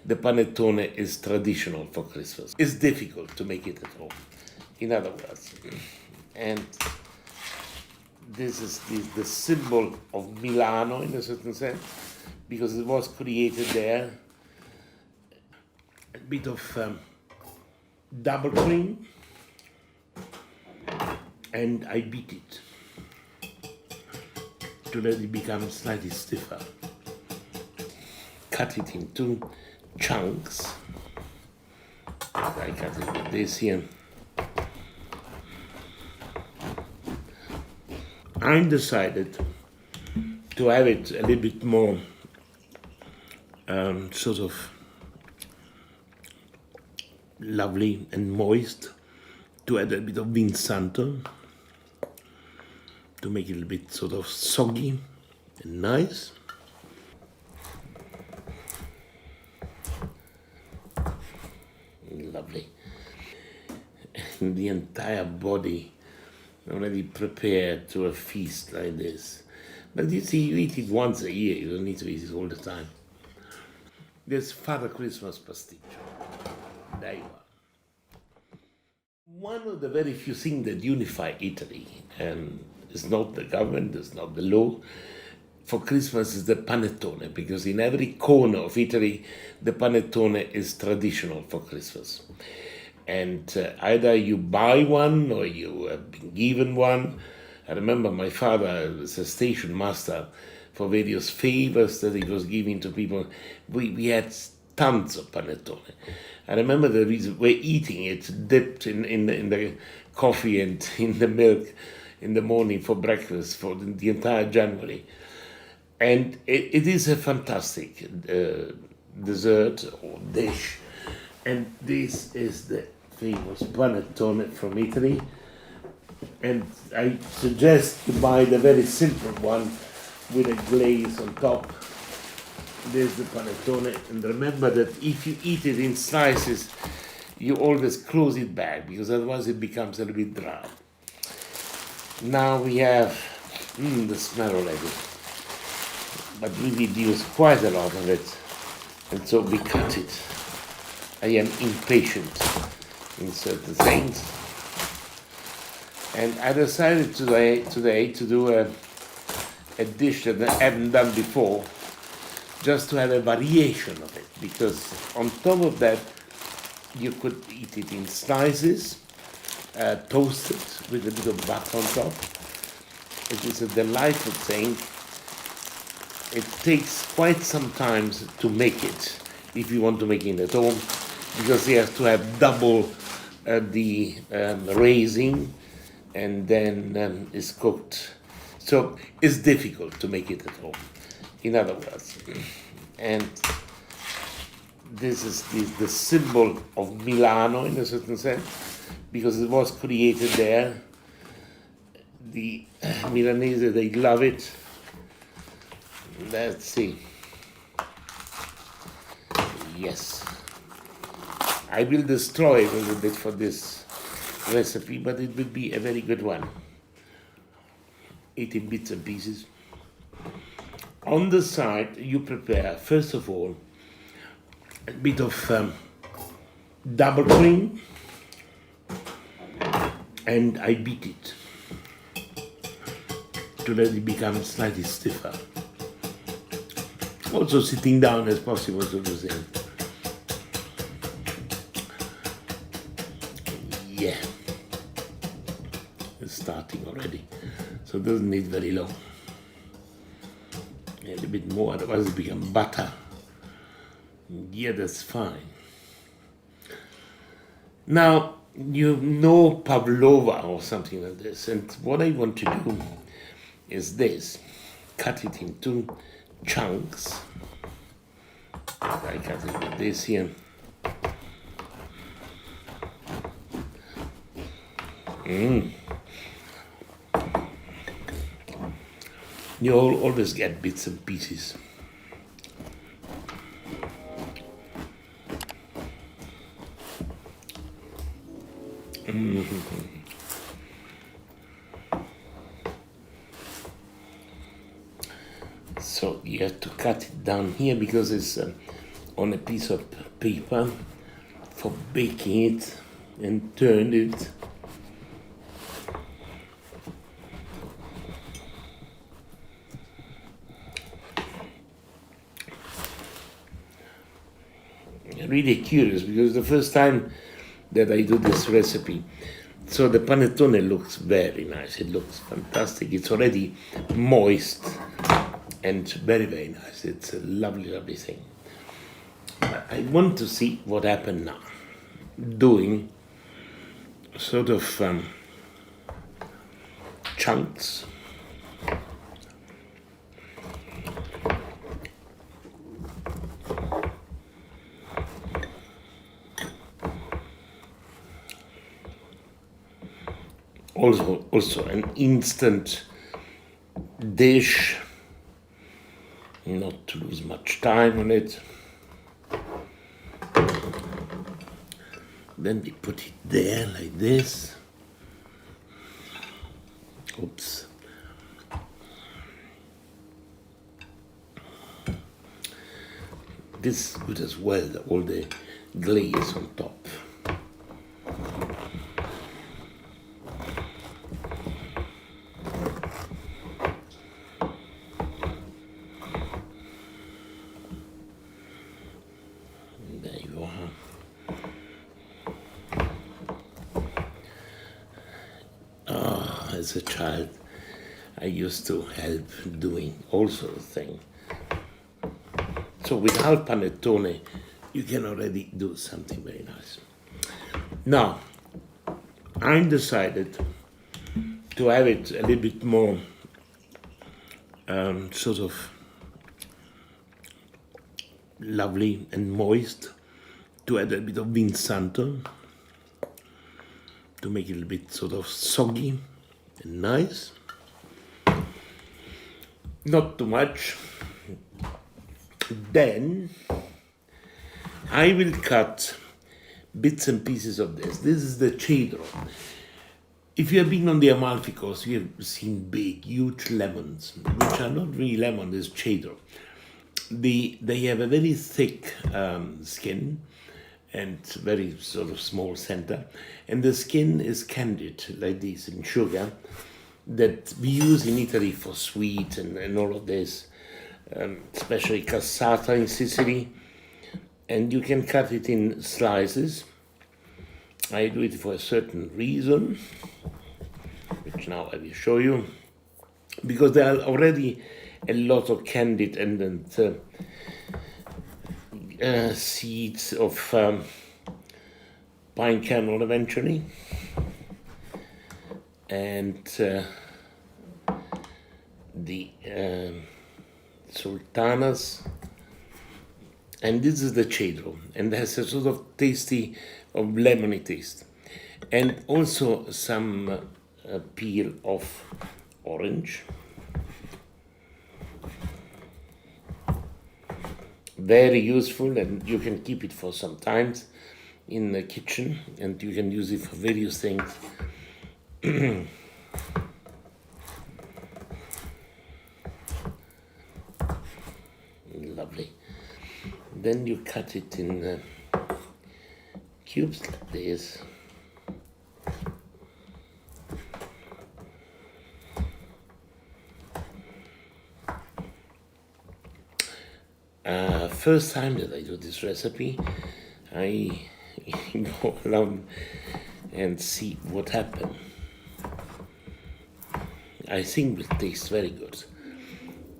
the panettone is traditional for Christmas. It's difficult to make it at home, in other words. And this is the symbol of Milano in a certain sense, because it was created there. A bit of double cream, and I beat it to let it become slightly stiffer. Cut it into chunks. I cut it with this here. I decided to have it a little bit more sort of lovely and moist, to add a bit of bean santo to make it a little bit sort of soggy and nice. Lovely. And the entire body already prepared to a feast like this. But you see, you eat it once a year, you don't need to eat it all the time. There's Father Christmas pasticcio. There you are. One of the very few things that unify Italy, and it's not the government, it's not the law, for Christmas is the panettone, because in every corner of Italy, the panettone is traditional for Christmas. And either you buy one or you have been given one. I remember my father was a station master for various favors that he was giving to people. We had tons of panettone. I remember that we were eating it dipped in the coffee and in the milk in the morning for breakfast for the entire January. And it is a fantastic dessert or dish. And this is the famous panettone from Italy. And I suggest to buy the very simple one with a glaze on top. There's the panettone. And remember that if you eat it in slices, you always close it back, because otherwise it becomes a little bit dry. Now we have the smell already. But we did use quite a lot of it, and so we cut it. I am impatient in certain things, and I decided today to do a dish that I haven't done before, just to have a variation of it, because on top of that you could eat it in slices, toasted with a bit of butter on top. It is a delightful thing. It takes quite some time to make it, if you want to make it at home, because you have to have double the raising, and then it's cooked. So it's difficult to make it at home, in other words. And this is the symbol of Milano in a certain sense, because it was created there. The Milanese, they love it. Let's see. Yes. I will destroy a little bit for this recipe, but it will be a very good one. 18 bits and pieces. On the side, you prepare, first of all, a bit of double cream, and I beat it to let it become slightly stiffer. Also sitting down as possible, so to say. Yeah, it's starting already, so it doesn't need very long. A little bit more, otherwise it becomes butter. Yeah, that's fine. Now, you know pavlova or something like this, and what I want to do is this. Cut it into chunks. I cut it with this here. You always get bits and pieces. So you have to cut it down here because it's on a piece of paper for baking it and turn it. Really curious because the first time that I do this recipe, so the panettone looks very nice. It looks fantastic. It's already moist and very, very nice. It's a lovely, lovely thing. I want to see what happened now. Doing sort of chunks. Also an instant dish, not to lose much time on it. Then we put it there like this. Oops. This is good as well, all the glaze on top. There you are. As a child, I used to help doing all sorts of things. So without panettone, you can already do something very nice. Now, I decided to have it a little bit more sort of lovely and moist, to add a bit of bean santo, to make it a little bit sort of soggy and nice. Not too much. Then I will cut bits and pieces of this. This is the cedro. If you have been on the Amalfi Coast, you have seen big, huge lemons, which are not really lemon, it's cedro. They have a very thick skin and very sort of small center, and the skin is candied like this in sugar that we use in Italy for sweet and all of this, especially cassata in Sicily, and you can cut it in slices. I do it for a certain reason, which now I will show you, because there are already a lot of candied and seeds of pine kernel eventually, and the sultanas, and this is the cedro, and has a sort of tasty of lemony taste, and also some peel of orange. Very useful, and you can keep it for some times in the kitchen, and you can use it for various things. Lovely. Then you cut it in cubes like this. First time that I do this recipe, I go along and see what happened. I think it will taste very good.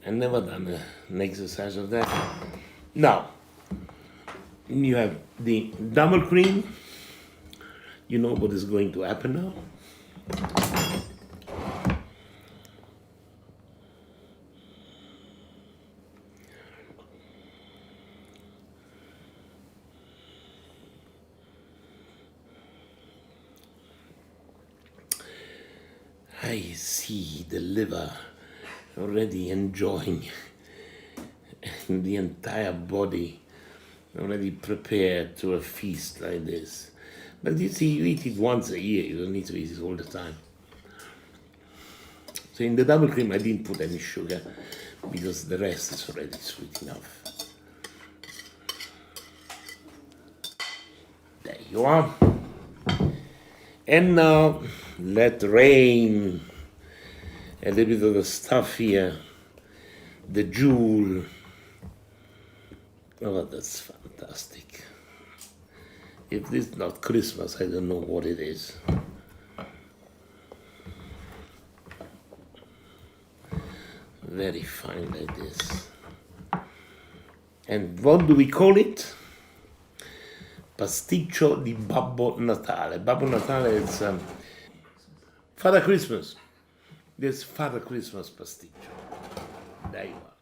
I've never done an exercise of that. Now, you have the double cream. You know what is going to happen now. I see the liver already enjoying the entire body, already prepared to a feast like this. But you see, you eat it once a year, you don't need to eat it all the time. So in the double cream I didn't put any sugar because the rest is already sweet enough. you are. And now let rain a little bit of the stuff here, the jewel. Oh, that's fantastic. If this is not Christmas, I don't know what it is. Very fine like this. And what do we call it? Pasticcio di Babbo Natale. Babbo Natale is Father Christmas. This Father Christmas pasticcio. There you are.